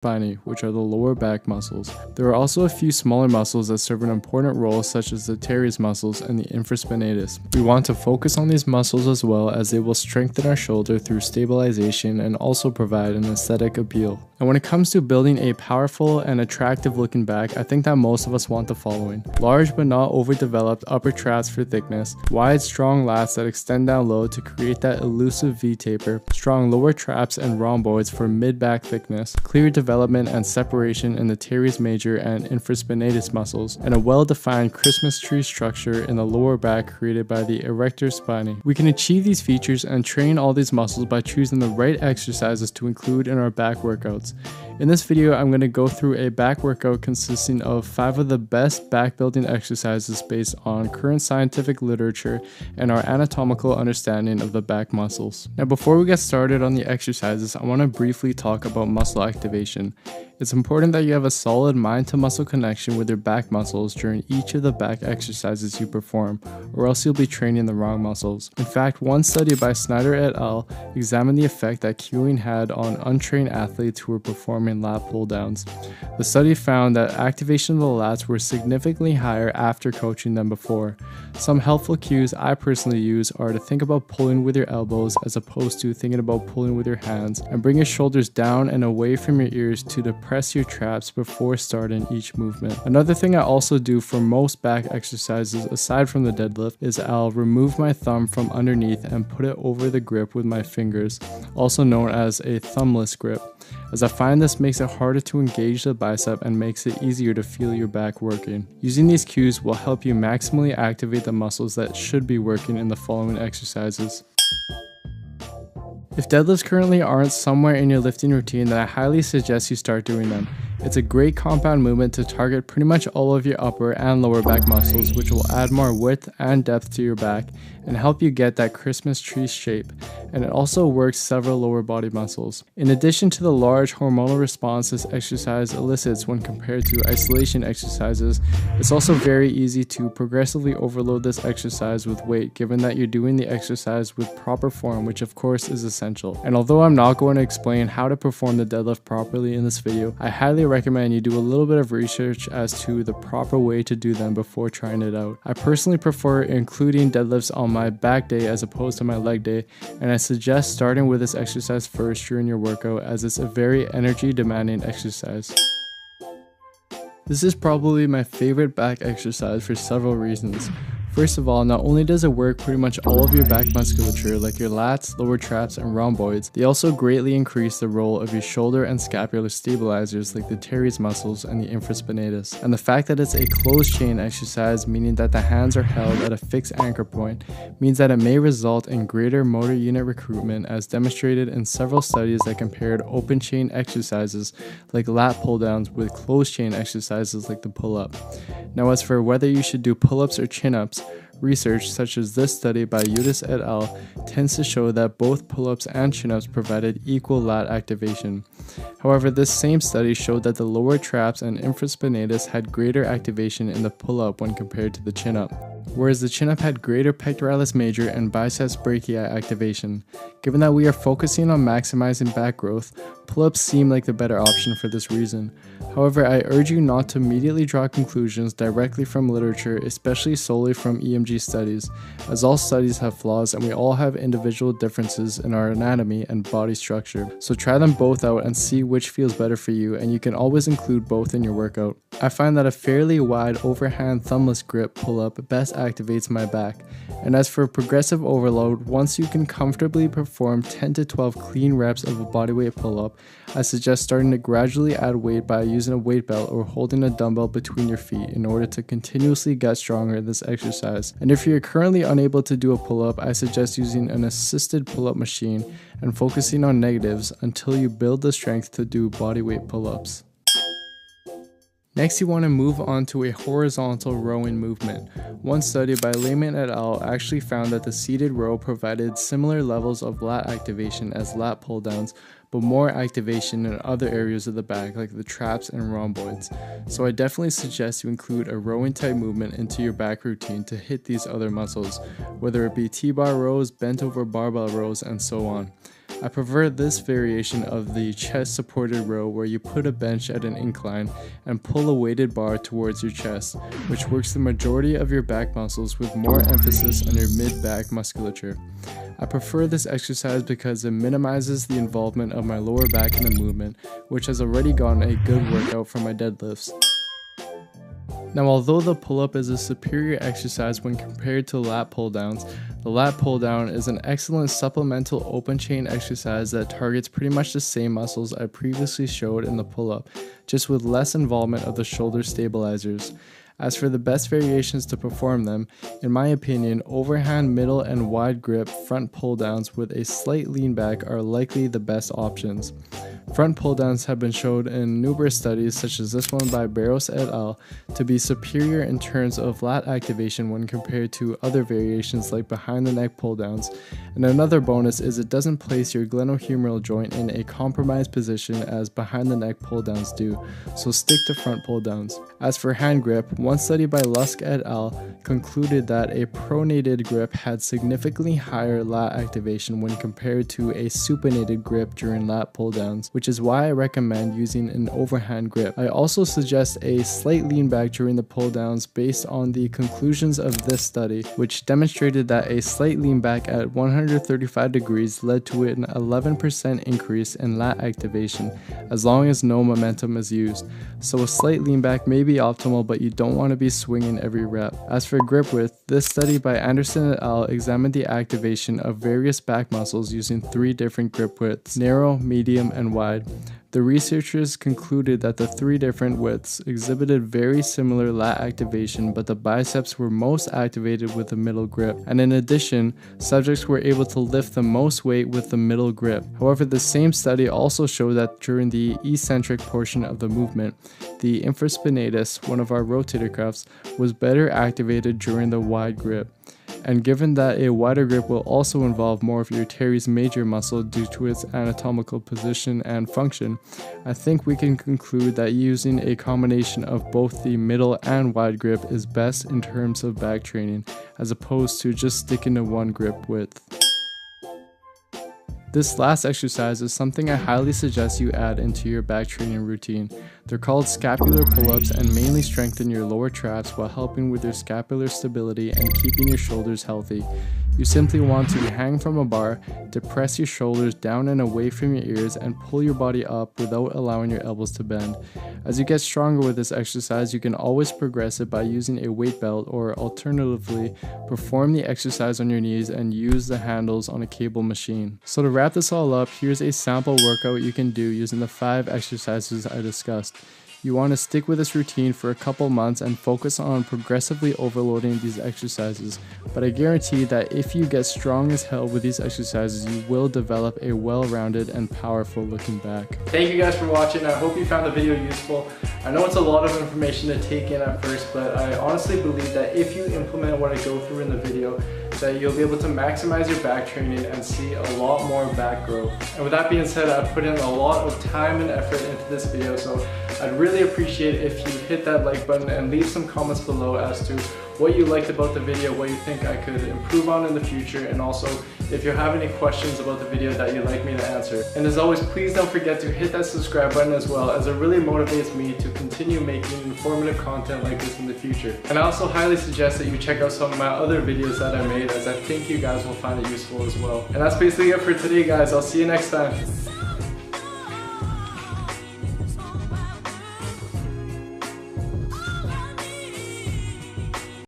spinae, which are the lower back muscles. There are also a few smaller muscles that serve an important role, such as the teres muscles and the infraspinatus. We want to focus on these muscles as well, as they will strengthen our shoulder through stabilization and also provide an aesthetic appeal. And when it comes to building a powerful and attractive looking back, I think that most of us want the following: large but not overdeveloped upper traps for thickness, wide strong lats that extend down low to create that elusive V-taper, strong lower traps and rhomboids for mid-back thickness, clear development and separation in the teres major and infraspinatus muscles, and a well-defined Christmas tree structure in the lower back created by the erector spinae. We can achieve these features and train all these muscles by choosing the right exercises to include in our back workouts. In this video, I'm going to go through a back workout consisting of 5 of the best back building exercises based on current scientific literature and our anatomical understanding of the back muscles. Now, before we get started on the exercises, I want to briefly talk about muscle activation. It's important that you have a solid mind-to-muscle connection with your back muscles during each of the back exercises you perform, or else you'll be training the wrong muscles. In fact, one study by Snyder et al. Examined the effect that cueing had on untrained athletes who were performing lat pull-downs. The study found that activation of the lats were significantly higher after coaching than before. Some helpful cues I personally use are to think about pulling with your elbows as opposed to thinking about pulling with your hands, and bring your shoulders down and away from your ears to press your traps before starting each movement. Another thing I also do for most back exercises aside from the deadlift is I'll remove my thumb from underneath and put it over the grip with my fingers, also known as a thumbless grip, as I find this makes it harder to engage the bicep and makes it easier to feel your back working. Using these cues will help you maximally activate the muscles that should be working in the following exercises. If deadlifts currently aren't somewhere in your lifting routine, then I highly suggest you start doing them. It's a great compound movement to target pretty much all of your upper and lower back muscles, which will add more width and depth to your back and help you get that Christmas tree shape. And it also works several lower body muscles. In addition to the large hormonal response this exercise elicits when compared to isolation exercises, it's also very easy to progressively overload this exercise with weight, given that you're doing the exercise with proper form, which of course is essential. And although I'm not going to explain how to perform the deadlift properly in this video, I highly recommend you do a little bit of research as to the proper way to do them before trying it out. I personally prefer including deadlifts on my back day as opposed to my leg day, and I suggest starting with this exercise first during your workout, as it's a very energy demanding exercise. This is probably my favorite back exercise for several reasons. First of all, not only does it work pretty much all of your back musculature like your lats, lower traps, and rhomboids, they also greatly increase the role of your shoulder and scapular stabilizers like the teres muscles and the infraspinatus. And the fact that it's a closed chain exercise, meaning that the hands are held at a fixed anchor point, means that it may result in greater motor unit recruitment, as demonstrated in several studies that compared open chain exercises like lat pull downs with closed chain exercises like the pull-up. Now, as for whether you should do pull-ups or chin-ups, research such as this study by Udis et al. Tends to show that both pull-ups and chin-ups provided equal lat activation. However, this same study showed that the lower traps and infraspinatus had greater activation in the pull-up when compared to the chin-up, whereas the chin-up had greater pectoralis major and biceps brachii activation. Given that we are focusing on maximizing back growth, pull-ups seem like the better option for this reason. However, I urge you not to immediately draw conclusions directly from literature, especially solely from EMG studies, as all studies have flaws and we all have individual differences in our anatomy and body structure. So try them both out and see which feels better for you, and you can always include both in your workout. I find that a fairly wide overhand thumbless grip pull-up best activates my back. And as for progressive overload, once you can comfortably perform 10 to 12 clean reps of a bodyweight pull-up, I suggest starting to gradually add weight by using a weight belt or holding a dumbbell between your feet in order to continuously get stronger in this exercise. And if you're currently unable to do a pull-up, I suggest using an assisted pull-up machine and focusing on negatives until you build the strength to do bodyweight pull-ups. Next, you want to move on to a horizontal rowing movement. One study by Lehman et al. Actually found that the seated row provided similar levels of lat activation as lat pull downs, but more activation in other areas of the back like the traps and rhomboids. So I definitely suggest you include a rowing type movement into your back routine to hit these other muscles, whether it be T-bar rows, bent over barbell rows, and so on. I prefer this variation of the chest supported row where you put a bench at an incline and pull a weighted bar towards your chest, which works the majority of your back muscles with more emphasis on your mid-back musculature. I prefer this exercise because it minimizes the involvement of my lower back in the movement, which has already gotten a good workout from my deadlifts. Now, although the pull-up is a superior exercise when compared to lat pull-downs, the lat pull-down is an excellent supplemental open chain exercise that targets pretty much the same muscles I previously showed in the pull-up, just with less involvement of the shoulder stabilizers. As for the best variations to perform them, in my opinion, overhand, middle, and wide grip front pull-downs with a slight lean back are likely the best options. Front pull-downs have been shown in numerous studies, such as this one by Barros et al., to be superior in terms of lat activation when compared to other variations like behind the neck pull-downs. And another bonus is it doesn't place your glenohumeral joint in a compromised position as behind the neck pull-downs do, so stick to front pull-downs. As for hand grip, one study by Lusk et al. Concluded that a pronated grip had significantly higher lat activation when compared to a supinated grip during lat pull-downs, which is why I recommend using an overhand grip. I also suggest a slight lean back during the pull-downs based on the conclusions of this study, which demonstrated that a slight lean back at 135 degrees led to an 11% increase in lat activation as long as no momentum is used. So a slight lean back may be optimal, but you don't want to be swinging every rep. As for grip width, this study by Anderson et al. Examined the activation of various back muscles using 3 different grip widths: narrow, medium, and wide. The researchers concluded that the 3 different widths exhibited very similar lat activation, but the biceps were most activated with the middle grip, and in addition, subjects were able to lift the most weight with the middle grip. However, the same study also showed that during the eccentric portion of the movement, the infraspinatus, one of our rotator cuffs, was better activated during the wide grip. And given that a wider grip will also involve more of your teres major muscle due to its anatomical position and function, I think we can conclude that using a combination of both the middle and wide grip is best in terms of back training, as opposed to just sticking to one grip width. This last exercise is something I highly suggest you add into your back training routine. They're called scapular pull-ups and mainly strengthen your lower traps while helping with your scapular stability and keeping your shoulders healthy. You simply want to hang from a bar, depress your shoulders down and away from your ears, and pull your body up without allowing your elbows to bend. As you get stronger with this exercise, you can always progress it by using a weight belt, or alternatively, perform the exercise on your knees and use the handles on a cable machine. So to wrap this all up, here's a sample workout you can do using the 5 exercises I discussed. You want to stick with this routine for a couple months and focus on progressively overloading these exercises, but I guarantee that if you get strong as hell with these exercises, you will develop a well-rounded and powerful looking back. Thank you guys for watching. I hope you found the video useful. I know it's a lot of information to take in at first, but I honestly believe that if you implement what I go through in the video, that you'll be able to maximize your back training and see a lot more back growth. And with that being said, I've put in a lot of time and effort into this video, so I'd really appreciate if you hit that like button and leave some comments below as to what you liked about the video, what you think I could improve on in the future, and also if you have any questions about the video that you'd like me to answer. And as always, please don't forget to hit that subscribe button as well, as it really motivates me to continue making informative content like this in the future. And I also highly suggest that you check out some of my other videos that I made, as I think you guys will find it useful as well. And that's basically it for today, guys. I'll see you next time.